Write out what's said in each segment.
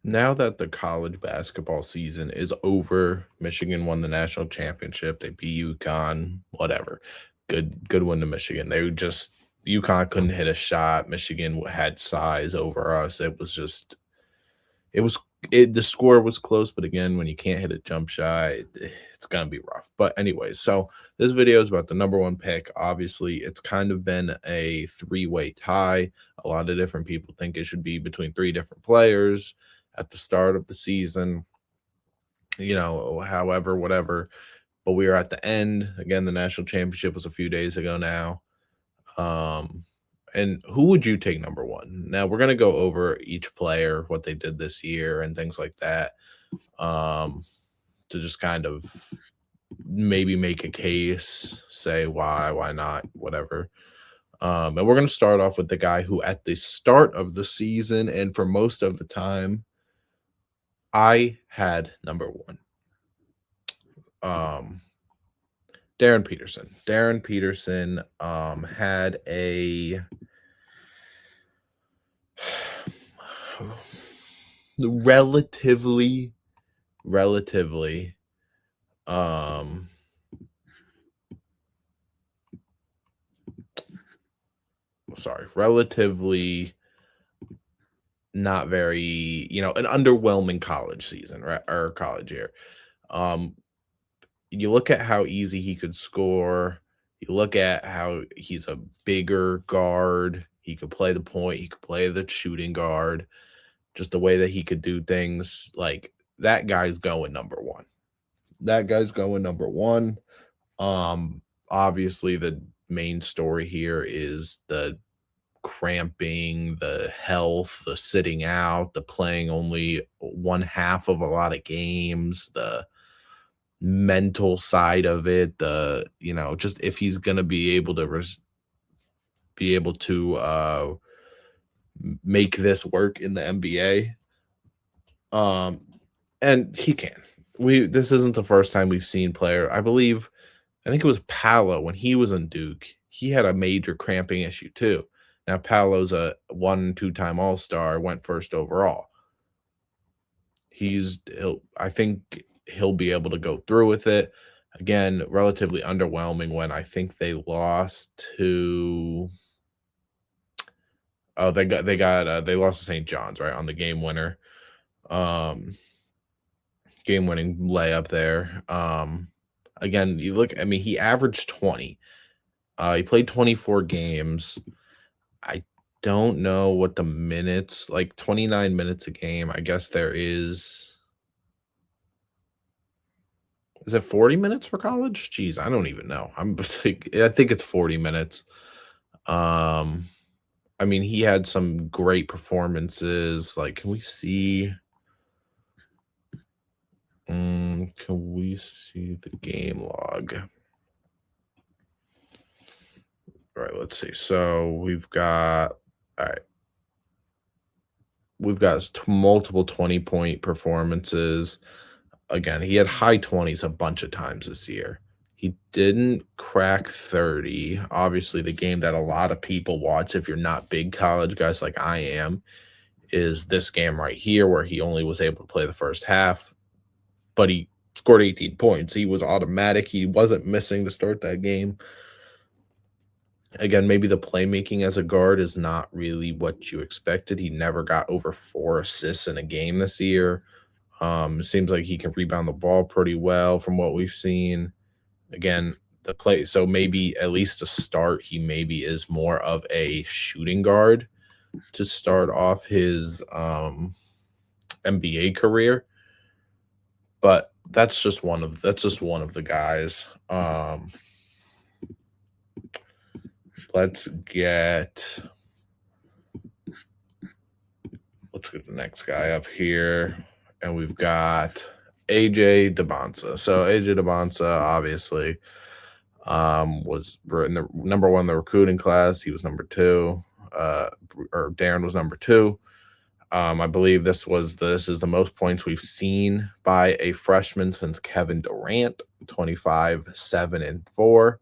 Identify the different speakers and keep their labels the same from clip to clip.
Speaker 1: Now that the college basketball season is over, Michigan won the national championship. They beat UConn, whatever. Good win to Michigan. They just UConn couldn't hit a shot. Michigan had size over us. It was the score was close, but again, when you can't hit a jump shot, it's gonna be rough. But anyways, so this video is about the number one pick. Obviously, it's kind of been a three-way tie. A lot of different people think it should be between three different players at the start of the season. However, whatever. But we are at the end. Again, the national championship was a few days ago now. Um, and who would you take number one? Now we're gonna go over each player, what they did this year, and things like that. Um, to just kind of maybe make a case, say why not, whatever. And we're gonna start off with the guy who, at the start of the season and for most of the time, I had number one. Um, Darren Peterson. Darren Peterson had a relatively um relatively not very, an underwhelming college season, right? Or college year. Um you look at how easy he could score. You look at how he's a bigger guard. He could play the point, he could play the shooting guard, just the way that he could do things. Like, that guy's going number one. That guy's going number one. Obviously, the main story here is the cramping, the health, the sitting out, the playing only one half of a lot of games, the mental side of it, just if he's gonna be able to make this work in the NBA. Um, and he can. We This isn't the first time we've seen player. I think it was Paolo when he was in Duke. He had a major cramping issue too. Now Paolo's a 1, 2 time All-Star, went first overall. I think he'll be able to go through with it. Again, relatively underwhelming when I think they lost to they lost to St. John's, right, on the game winner. Um Game winning layup there. Again, he averaged 20. He played 24 games. I don't know what the minutes, like 29 minutes a game. I guess there is it 40 minutes for college? Jeez, I don't even know. I think it's 40 minutes. Um, he had some great performances. Like, can we see the game log? All right, let's see. So all right, we've got multiple 20-point performances. Again, he had high 20s a bunch of times this year. He didn't crack 30. Obviously, the game that a lot of people watch, if you're not big college guys like I am, is this game right here, where he only was able to play the first half, but he scored 18 points. He was automatic. He wasn't missing to start that game. Again, maybe the playmaking as a guard is not really what you expected. He never got over 4 assists in a game this year. It seems like he can rebound the ball pretty well from what we've seen. Again, so maybe at least to start, he maybe is more of a shooting guard to start off his NBA career. But that's just one of the guys. Let's get the next guy up here, and we've got AJ Debonsa. So AJ Debonsa obviously was in the number one in the recruiting class. He was number two, or Darren was number two. I believe this is the most points we've seen by a freshman since Kevin Durant, 25, 7, and 4.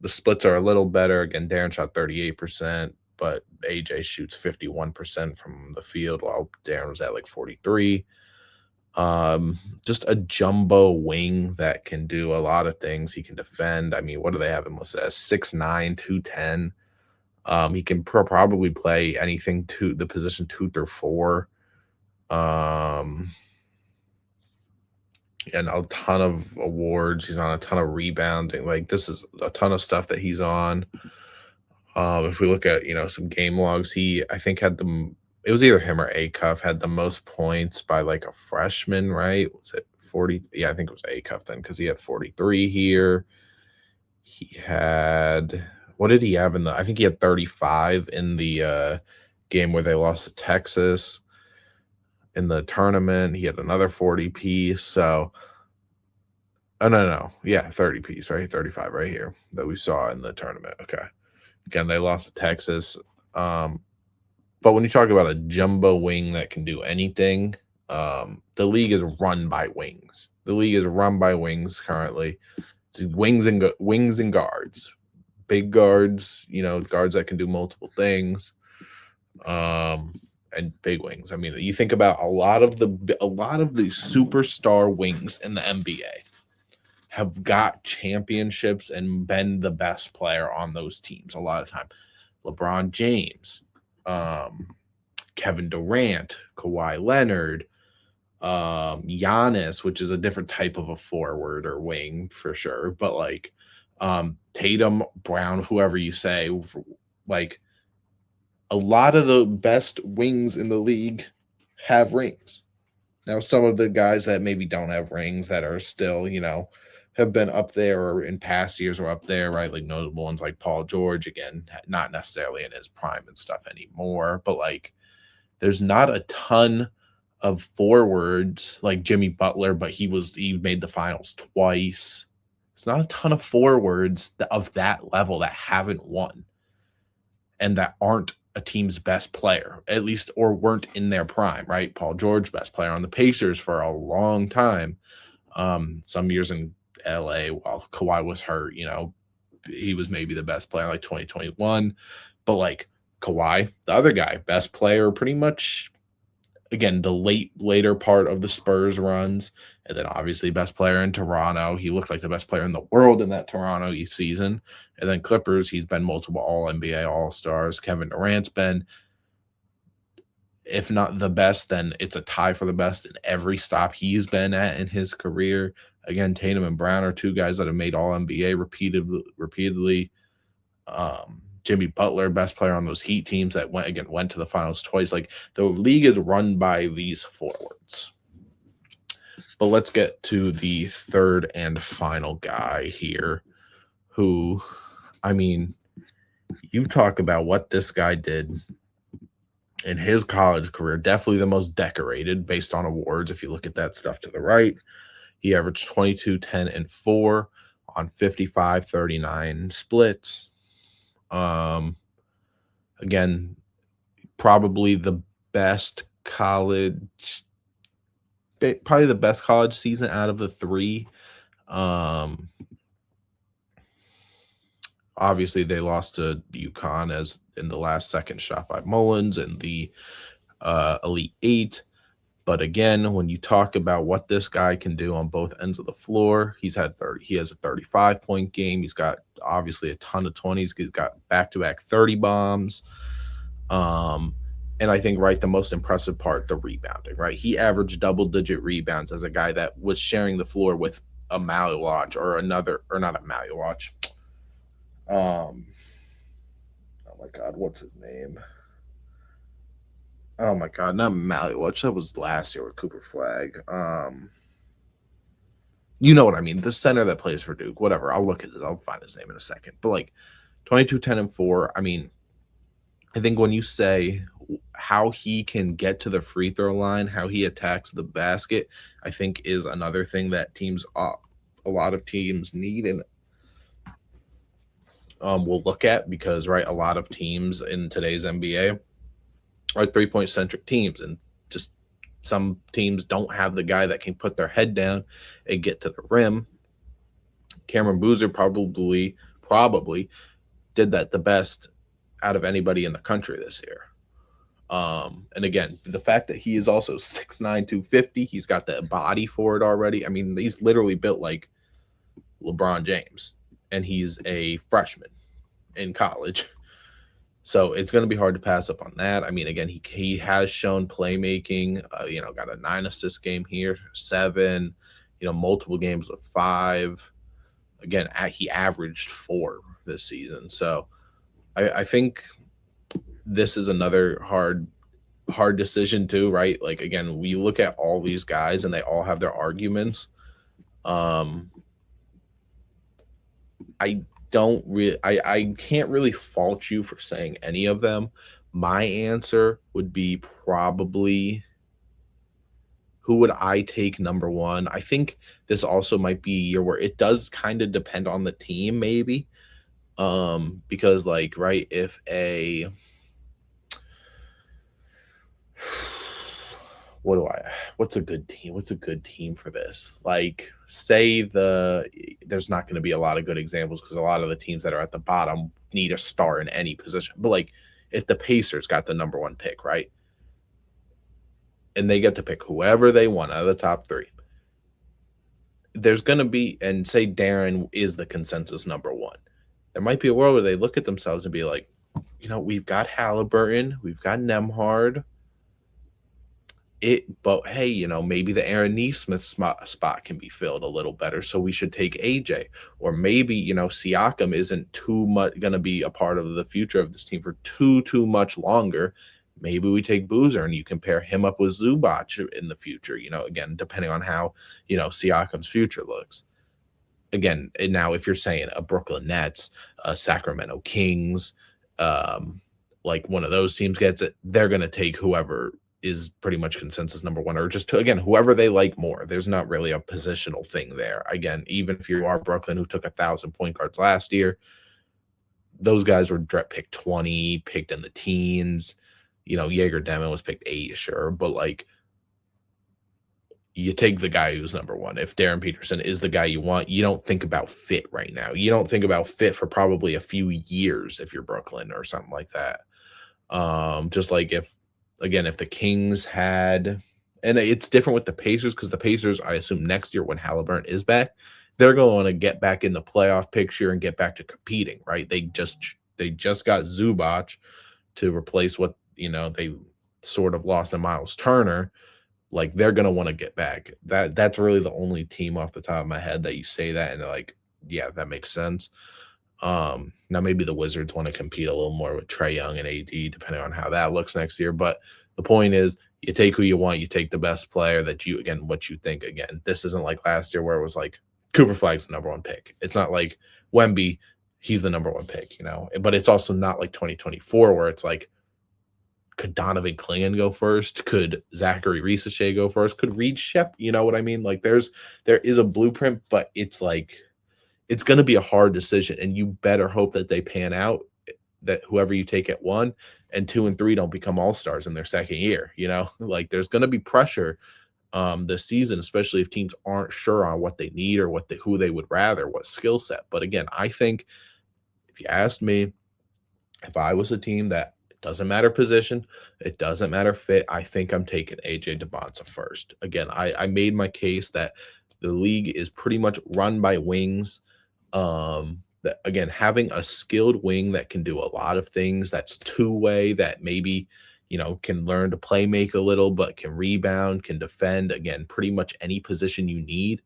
Speaker 1: The splits are a little better. Again, Darren shot 38%, but AJ shoots 51% from the field while Darren was at like 43. Just a jumbo wing that can do a lot of things. He can defend. I mean, what do they have him listed as? 6'9", 210. He can probably play anything to the position 2 through 4. And a ton of awards. He's on a ton of rebounding. Like, this is a ton of stuff that he's on. If we look at, some game logs, I think it was either him or Acuff had the most points by like a freshman, right? Was it 40? Yeah, I think it was Acuff then, because he had 43 here. He had, what did he have I think he had 35 in the game where they lost to Texas in the tournament. He had another 40 piece. So, oh, no. Yeah, 30 piece, right? 35 right here that we saw in the tournament. Okay. Again, they lost to Texas. But when you talk about a jumbo wing that can do anything, the league is run by wings. The league is run by wings currently. It's wings and guards, big guards, guards that can do multiple things, and big wings. I mean, you think about a lot of the superstar wings in the NBA have got championships and been the best player on those teams a lot of time. LeBron James, Kevin Durant, Kawhi Leonard, Giannis, which is a different type of a forward or wing for sure, but like Tatum, Brown, whoever you say, like a lot of the best wings in the league have rings. Now, some of the guys that maybe don't have rings that are still, have been up there or in past years or up there, right? Like notable ones like Paul George, again, not necessarily in his prime and stuff anymore, but like there's not a ton of forwards like Jimmy Butler, but he made the finals twice. It's not a ton of forwards of that level that haven't won and that aren't a team's best player, at least, or weren't in their prime, right? Paul George, best player on the Pacers for a long time. Some years in LA while Kawhi was hurt, he was maybe the best player like 2021. But like Kawhi, the other guy, best player pretty much, again, the later part of the Spurs runs, and then obviously best player in Toronto. He looked like the best player in the world in that Toronto season. And then Clippers, he's been multiple All-NBA All-Stars. Kevin Durant's been, if not the best, then it's a tie for the best in every stop he's been at in his career. Again, Tatum and Brown are two guys that have made All-NBA repeatedly. Jimmy Butler, best player on those Heat teams that went to the finals twice. Like, the league is run by these forwards. But let's get to the third and final guy here, who, I mean, you talk about what this guy did in his college career, definitely the most decorated based on awards. If you look at that stuff to the right, he averaged 22, 10, and 4 on 55, 39 splits. Again, probably the best college season out of the three. Obviously they lost to UConn as in the last second shot by Mullins in the Elite Eight. But again, when you talk about what this guy can do on both ends of the floor, he has a 35-point game. He's got obviously a ton of 20s. He's got back-to-back 30 bombs. And I think, right, the most impressive part, the rebounding, right? He averaged double-digit rebounds as a guy that was sharing the floor with a Maliwatch or not a Maliwatch. Oh my God, what's his name? Oh my God, not Maliwatch. That was last year with Cooper Flag. You know what I mean? The center that plays for Duke. Whatever. I'll look at it. I'll find his name in a second. But like 22, 10, and 4. I mean, I think when you say how he can get to the free throw line, how he attacks the basket, I think is another thing that a lot of teams need and will look at, because, right, a lot of teams in today's NBA are 3-point centric teams, and just some teams don't have the guy that can put their head down and get to the rim. Cameron Boozer probably did that the best out of anybody in the country this year. And again, the fact that he is also 6'9", 250, he's got the body for it already. I mean, he's literally built like LeBron James, and he's a freshman in college. So it's going to be hard to pass up on that. I mean, again, he has shown playmaking, got a 9 assist game here, 7, multiple games with 5. Again, he averaged 4 this season. So I think this is another hard decision too, right? Like, again, we look at all these guys and they all have their arguments. I can't really fault you for saying any of them. My answer would be probably, who would I take number one? I think this also might be a year where it does kind of depend on the team, maybe. Because like, right, if what's a good team? What's a good team for this? Like, say there's not going to be a lot of good examples because a lot of the teams that are at the bottom need a star in any position. But like, if the Pacers got the number 1 pick, right? And they get to pick whoever they want out of the top 3. There's going to be, and say De'Aaron is the consensus number 1. There might be a world where they look at themselves and be like, we've got Halliburton, we've got Nembhard. But hey, maybe the Aaron Nesmith spot can be filled a little better, so we should take AJ. Or maybe, Siakam isn't too much going to be a part of the future of this team for too much longer. Maybe we take Boozer and you compare him up with Zubac in the future, again, depending on how, Siakam's future looks. Again, and now if you're saying a Brooklyn Nets, a Sacramento Kings, like one of those teams gets it, they're going to take whoever is pretty much consensus number 1, or just again, whoever they like more. There's not really a positional thing there. Again, even if you are Brooklyn, who took 1,000 point guards last year, those guys were picked 20, picked in the teens. Jaeger Demon was picked 8, sure, but like, you take the guy who's number 1. If Darren Peterson is the guy you want, you don't think about fit right now. You don't think about fit for probably a few years if you're Brooklyn or something like that. Just like if the Kings had, and it's different with the Pacers because the Pacers, I assume next year when Halliburton is back, they're going to get back in the playoff picture and get back to competing, right? They just got Zubac to replace what, they sort of lost in Miles Turner. Like, they're going to want to get back. That's really the only team off the top of my head that you say that and they're like, yeah, that makes sense. Now maybe the Wizards want to compete a little more with Trae Young and AD, depending on how that looks next year. But the point is, you take who you want, you take the best player that you, again, what you think. Again, this isn't like last year where it was like Cooper Flag's the number 1 pick. It's not like Wemby, he's the number 1 pick, but it's also not like 2024 where it's like, could Donovan Clingan go first? Could Zachary Risache go first? Could Reed Shep? You know what I mean? Like, there is a blueprint, but it's like, it's going to be a hard decision, and you better hope that they pan out, that whoever you take at 1 and 2 and 3 don't become all-stars in their second year. Like, there's going to be pressure this season, especially if teams aren't sure on what they need or who they would rather, what skill set. But again, I think if you asked me, if I was a team that, doesn't matter position, it doesn't matter fit, I think I'm taking AJ DeBonsa first. Again, I made my case that the league is pretty much run by wings. That, again, having a skilled wing that can do a lot of things, that's two-way, that maybe, can learn to play make a little, but can rebound, can defend, again, pretty much any position you need.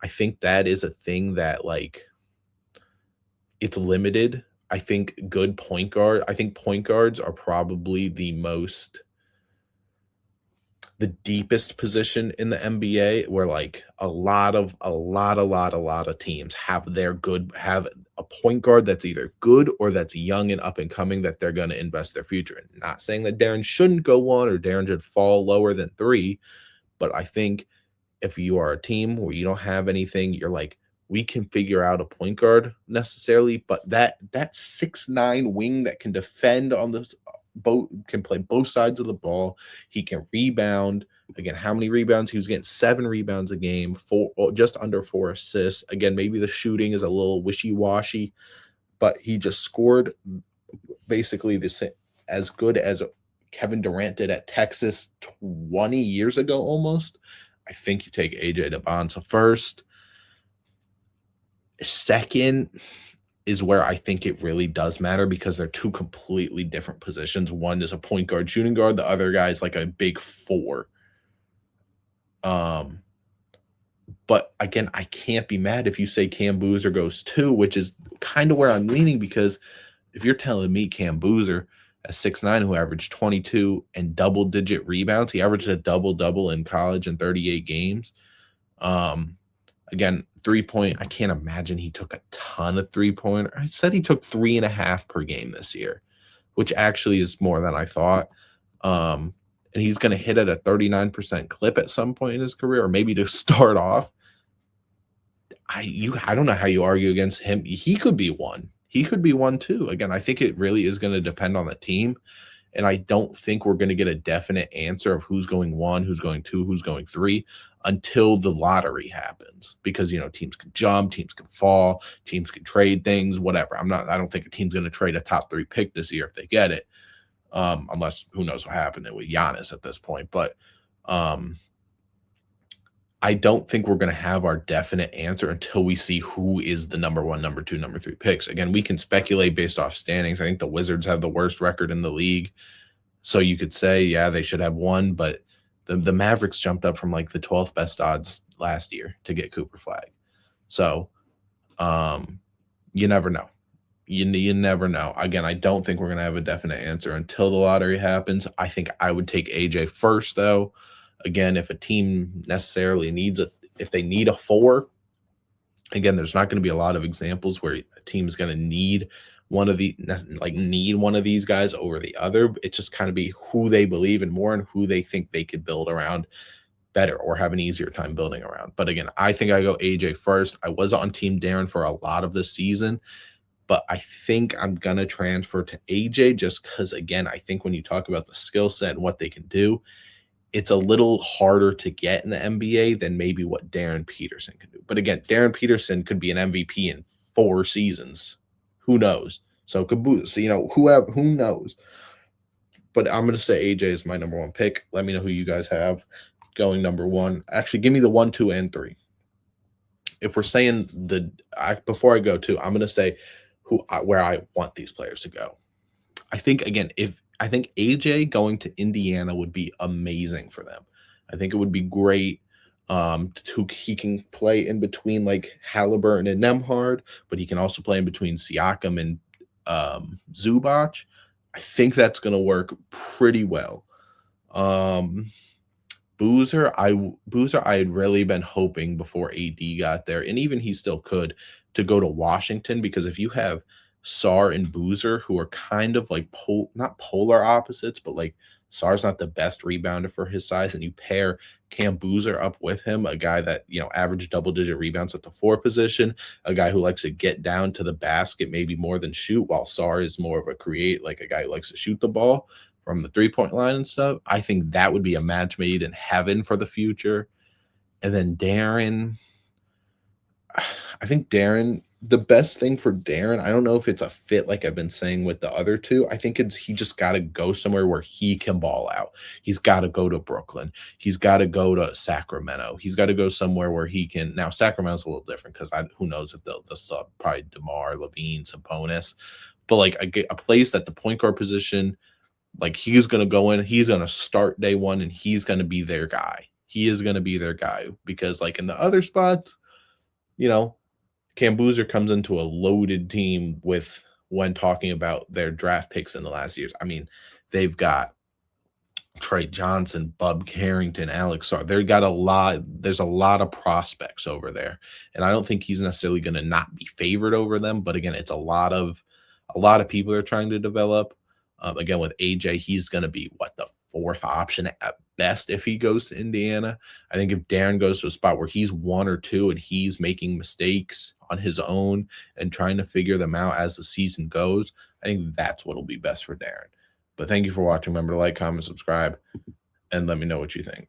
Speaker 1: I think that is a thing that, like, it's limited. I think point guards are probably the deepest position in the NBA, where like a lot of teams have a point guard that's either good or that's young and up and coming that they're going to invest their future in. Not saying that De'Aaron shouldn't go 1 or De'Aaron should fall lower than 3, but I think if you are a team where you don't have anything, you're like, we can figure out a point guard necessarily, but that 6'9" wing that can defend on this boat, can play both sides of the ball. He can rebound. Again, how many rebounds? He was getting 7 rebounds a game, just under 4 assists. Again, maybe the shooting is a little wishy-washy, but he just scored basically the same, as good as Kevin Durant did at Texas 20 years ago almost, I think you take AJ DeBon. So first, second is where I think it really does matter because they're two completely different positions. One is a point guard, shooting guard. The other guy is like a big four. But again, I can't be mad if you say Cam Boozer goes 2, which is kind of where I'm leaning, because if you're telling me Cam Boozer at 6'9", who averaged 22 and double-digit rebounds, he averaged a double-double in college in 38 games. Again, three-point, I can't imagine he took a ton of three-pointer. I said he took 3.5 per game this year, which actually is more than I thought. And he's going to hit at a 39% clip at some point in his career, or maybe to start off. I don't know how you argue against him. He could be one. He could be one too. Again, I think it really is going to depend on the team. And I don't think we're going to get a definite answer of who's going 1, who's going 2, who's going 3 until the lottery happens. Because, teams can jump, teams can fall, teams can trade things, whatever. I don't think a team's going to trade a top 3 pick this year if they get it. Unless who knows what happened with Giannis at this point. But I don't think we're going to have our definite answer until we see who is the number 1, number 2, number 3 picks. Again, we can speculate based off standings. I think the Wizards have the worst record in the league. So you could say, yeah, they should have 1, but the Mavericks jumped up from like the 12th best odds last year to get Cooper Flag. So you never know. You never know. Again, I don't think we're going to have a definite answer until the lottery happens. I think I would take AJ first, though. Again, if a team necessarily if they need a 4, again, there's not going to be a lot of examples where a team is going to need one of these guys over the other. It's just kind of be who they believe in more and who they think they could build around better or have an easier time building around. But again, I think I go AJ first. I was on Team Darren for a lot of the season, but I think I'm going to transfer to AJ just because, again, I think when you talk about the skill set and what they can do, it's a little harder to get in the NBA than maybe what Darren Peterson can do. But again, Darren Peterson could be an MVP in 4 seasons. Who knows? So Caboose, who knows? But I'm going to say AJ is my number 1 pick. Let me know who you guys have going number 1. Actually, give me the 1, 2, and 3. If we're saying before I go to, I'm going to say where I want these players to go. I think, again, I think AJ going to Indiana would be amazing for them. I think it would be great. He can play in between like Halliburton and Nembhard, but he can also play in between Siakam and Zubac. I think that's going to work pretty well. Boozer, I had really been hoping before AD got there, and even he still could, to go to Washington, because if you have Sarr and Boozer, who are kind of like not polar opposites, but like Sarr's not the best rebounder for his size, and you pair Cam Boozer up with him, a guy that averaged double-digit rebounds at the 4 position, a guy who likes to get down to the basket maybe more than shoot, while Sarr is more of a guy who likes to shoot the ball from the 3-point line and stuff. I think that would be a match made in heaven for the future. And then Darren, I think the best thing for Darren, I don't know if it's a fit like I've been saying with the other 2. I think he just got to go somewhere where he can ball out. He's got to go to Brooklyn. He's got to go to Sacramento. He's got to go somewhere where he can. Now, Sacramento's a little different because who knows if they'll sub probably DeMar, Levine, Sabonis. But like a place that the point guard position, like he's going to go in, he's going to start day 1, and he's going to be their guy. He is going to be their guy because like in the other spots, Cam Boozer comes into a loaded team when talking about their draft picks in the last years. I mean, they've got Trey Johnson, Bub Carrington, Alex Sarr. There's a lot of prospects over there. And I don't think he's necessarily going to not be favored over them. But again, it's a lot of people are trying to develop. Again, with AJ, he's going to be the 4th option at best if he goes to Indiana. I think if Darren goes to a spot where he's 1 or 2 and he's making mistakes on his own and trying to figure them out as the season goes, I think that's what'll be best for Darren. But thank you for watching. Remember to like, comment, subscribe, and let me know what you think.